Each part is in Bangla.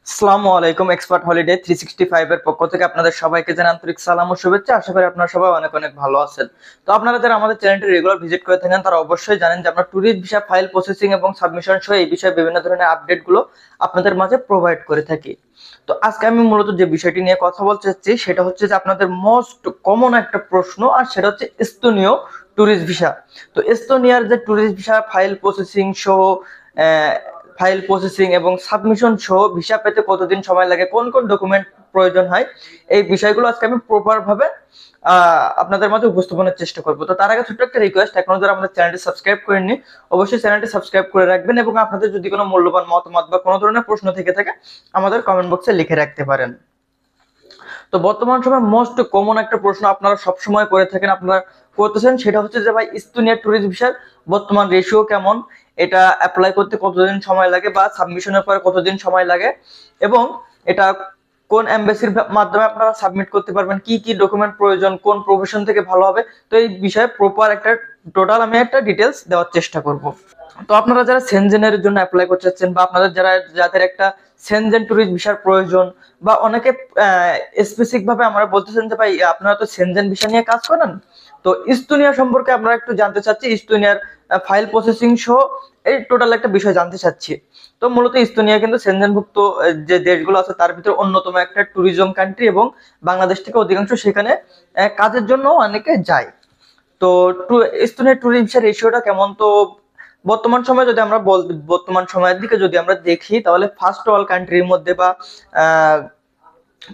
আসসালামু আলাইকুম। এক্সপার্ট হলিডে 365 এর পক্ষ থেকে আপনাদের সবাইকে জানাই আন্তরিক সালাম ও শুভেচ্ছা। আশা করি আপনারা সবাই অনেক অনেক ভালো আছেন। তো আপনারা যারা আমাদের চ্যানেলটি রেগুলার ভিজিট করে থাকেন তারা অবশ্যই জানেন যে আমরা ট্যুরিস্ট ভিসা ফাইল প্রসেসিং এবং সাবমিশন সহ এই বিষয়ে বিভিন্ন ধরনের আপডেট গুলো আপনাদের মাঝে প্রোভাইড করে থাকি। তো আজকে আমি মূলত যে বিষয়টি নিয়ে কথা বলতে চাচ্ছি সেটা হচ্ছে যে আপনাদের মোস্ট কমন একটা প্রশ্ন, আর সেটা হচ্ছে এস্তোনীয় ট্যুরিস্ট ভিসা। তো এস্তোনিয়ার যে ট্যুরিস্ট ভিসা ফাইল প্রসেসিং এবং সাবমিশন সহ ভিসা পেতে কতদিন সময় লাগে, কোন কোন ডকুমেন্ট প্রয়োজন হয়, এই বিষয়গুলো আজকে আমি প্রপার ভাবে আপনাদের মাঝে উপস্থাপনের চেষ্টা করব। তো তার আগে ছোট্ট একটা রিকোয়েস্ট, এখনো যারা আমাদের চ্যানেলটি সাবস্ক্রাইব করেননি অবশ্যই চ্যানেলটি সাবস্ক্রাইব করে রাখবেন, এবং আপনাদের যদি কোনো মূল্যবান মতামত বা কোনো ধরনের প্রশ্ন থেকে থাকে আমাদের কমেন্ট বক্সে লিখে রাখতে পারেন। তো বর্তমান সময় মোস্ট কমন একটা প্রশ্ন আপনারা সব সময় করে থাকেন, আপনারা করতেছেন, সেটা হচ্ছে যে ভাই এস্তোনিয়া ট্যুরিস্ট ভিসার বর্তমান রেশিও কেমন, এটা অ্যাপ্লাই করতে কতদিন সময় লাগে বা সাবমিশনের পরে কতদিন সময় লাগে, এবং এটা কোন এমবাসির মাধ্যমে আপনারা সাবমিট করতে পারবেন, কি কি ডকুমেন্ট প্রয়োজন, কোন প্রফেশন থেকে ভালো হবে। তো এই বিষয়ে প্রপার একটা টোটাল আমি একটা ডিটেলস দেওয়ার চেষ্টা করব। তো আপনারা যারা সেনজেনের জন্য অ্যাপ্লাই করতে চাচ্ছেন, বা আপনাদের যাদের একটা সেনজেন ট্যুরিস্ট ভিসার প্রয়োজন, বা অনেকে স্পেসিফিক ভাবে আমরা বলতেছেন যে ভাই আপনারা তো সেনজেন ভিসা নিয়ে কাজ করেন, তো ইস্তোনিয়া সম্পর্কে আমরা একটু জানতে চাচ্ছি, ইস্তোনিয়ার ফাইল প্রসেসিং সহ এই টোটাল একটা বিষয় জানতে চাচ্ছি। তো মূলত ইস্তোনিয়া কিন্তু সেনজেনভুক্ত যে দেশগুলো আছে তার ভিতরে অন্যতম একটা ট্যুরিজম কান্ট্রি, এবং বাংলাদেশ থেকে অধিকাংশ সেখানে কাজের জন্য অনেকে যায়। তো ইস্তোনিয়ার ট্যুরিস্ট ভিসা রেশিওটা কেমন? তো বর্তমান সময়ে যদি আমরা বর্তমান সময়ের দিকে যদি আমরা দেখি, তাহলে ফার্স্ট ওয়ার্ল্ড কান্ট্রির মধ্যে বা আহ,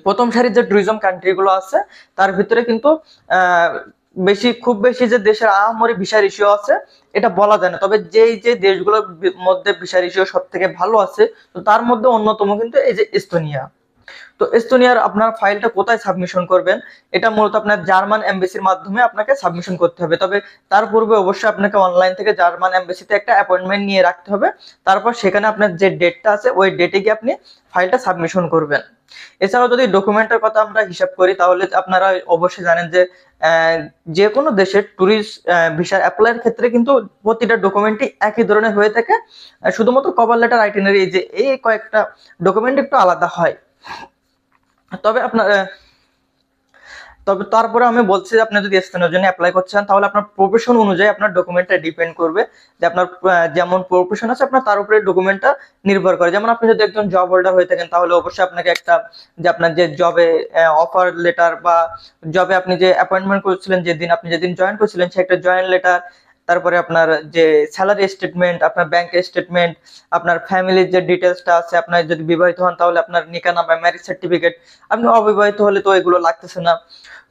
প্রথম সারির যে ট্যুরিজম কান্ট্রি গুলো আছে তার ভিতরে কিন্তু আহ, খুব বেশি যে দেশের আহামরি ভিসা রেশিও আছে এটা বলা যায় না, তবে যে দেশগুলোর মধ্যে ভিসা রেশিও সব থেকে ভালো আছে, তো তার মধ্যে অন্যতম কিন্তু এই যে এস্তোনিয়া। তো এস্তোনিয়ার আপনার ফাইলটা কোথায় সাবমিশন করবেন, এটা মূলত আপনার জার্মান এমবাসির মাধ্যমে আপনাকে সাবমিশন করতে হবে। তবে তার পূর্বে অবশ্যই আপনাকে অনলাইন থেকে জার্মান এমবাসিতে একটা অ্যাপয়েন্টমেন্ট নিয়ে রাখতে হবে, তারপর সেখানে আপনার যে ডেটটা আছে ওই ডেটে গিয়ে আপনি ফাইলটা সাবমিশন করবেন। এছাড়াও যদি ডকুমেন্টের কথা আমরা হিসাব করি, তাহলে আপনারা অবশ্যই জানেন যে যে কোনো দেশের ট্যুরিস্ট ভিসা অ্যাপ্লাইয়ের ক্ষেত্রে কিন্তু প্রতিটা ডকুমেন্টই একই ধরনের হয়ে থাকে, শুধুমাত্র কভার লেটার, আইটিনারি, এই কয়েকটা ডকুমেন্ট একটু আলাদা হয়। তবে আপনার তবে তারপরে আমি বলছি যে আপনি যদি স্থানীয় জন্য অ্যাপ্লাই করছেন, তাহলে আপনার প্রফেশন অনুযায়ী আপনার ডকুমেন্টটা ডিপেন্ড করবে, যে আপনার যেমন প্রফেশন আছে আপনার তার উপরে ডকুমেন্টটা নির্ভর করে। যেমন আপনি যদি একজন জব হোল্ডার হয়ে থাকেন, তাহলে অবশ্যই আপনাকে একটা যে আপনার যে জবে অফার লেটার, বা জবে আপনি যে অ্যাপয়েন্টমেন্ট করেছিলেন, যেদিন জয়েন করেছিলেন সে একটা জয়েন লেটার, তারপরে আপনার যে স্যালারি স্টেটমেন্ট, আপনার ব্যাংক স্টেটমেন্ট, আপনার ফ্যামিলির যে ডিটেলসটা আছে, আপনার যদি বিবাহিত হন তাহলে আপনার নিকানা বা ম্যারেজ সার্টিফিকেট, আপনি অবিবাহিত হলে তো এগুলো লাগতেছে না।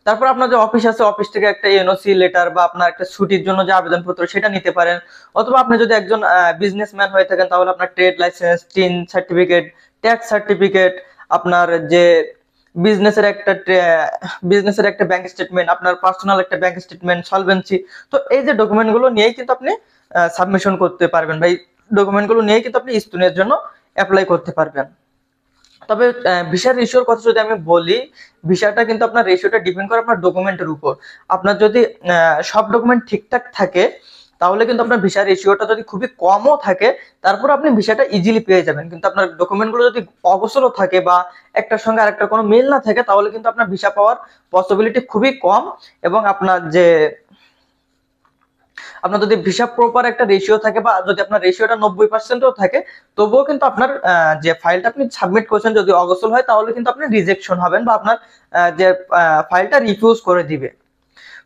তারপর আপনার যে অফিস আছে, অফিস থেকে একটা এনওসি লেটার বা আপনার একটা ছুটির জন্য যে আবেদনপত্র সেটা নিতে পারেন। অথবা আপনি যদি একজন বিজনেসম্যান হয়ে থাকেন, তাহলে আপনার trade licence, tin certificate, tax certificate, আপনার যে বিজনেসের একটা বিজনেসের একটা ব্যাংক স্টেটমেন্ট, আপনার পার্সোনাল একটা ব্যাংক স্টেটমেন্ট, সলভেন্সি। তো এই যে ডকুমেন্ট গুলো নিয়েই কিন্তু আপনি সাবমিশন করতে পারবেন, বা এই ডকুমেন্ট গুলো নিয়েই কিন্তু আপনি স্টুডেন্টের জন্য অ্যাপ্লাই করতে পারবেন। তবে ভিসার রেশিওর কথা যদি আমি বলি, ভিসাটা কিন্তু আপনার রেশিওটা ডিপেন্ড করে আপনার ডকুমেন্টের উপর। আপনার যদি সব ডকুমেন্ট ঠিকঠাক থাকে, তাহলে কিন্তু আপনার ভিসা রেশিওটা যদি খুবই কমও থাকে, তারপর আপনি ভিসাটা ইজিলি পেয়ে যাবেন। কিন্তু আপনার ডকুমেন্টগুলো যদি অগোছালো থাকে বা একটার সঙ্গে আরেকটা কোনো মিল না থাকে, তাহলে কিন্তু আপনার ভিসা পাওয়ার পসিবিলিটি খুবই কম। এবং আপনার যদি ভিসা প্রপার একটা রেশিও থাকে, বা যদি আপনার রেশিওটা 90%ও থাকে, তবুও কিন্তু আপনার যে ফাইলটা আপনি সাবমিট করছেন যদি অগোছল হয়, তাহলে কিন্তু আপনি রিজেকশন হবেন, বা আপনার যে ফাইলটা রিফিউজ করে দিবে।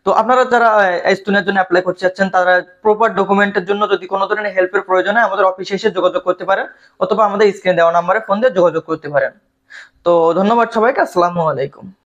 তো আপনারা যারা স্টুডেন্টের জন্য অ্যাপ্লাই করতে চাচ্ছেন, তারা প্রপার ডকুমেন্টের জন্য যদি কোনো ধরনের হেল্পের প্রয়োজন হয়, আমাদের অফিসে এসে যোগাযোগ করতে পারেন, অথবা আমাদের স্ক্রিনে দেওয়া নাম্বারে ফোন দিয়ে যোগাযোগ করতে পারেন। তো ধন্যবাদ সবাইকে। আসসালামু আলাইকুম।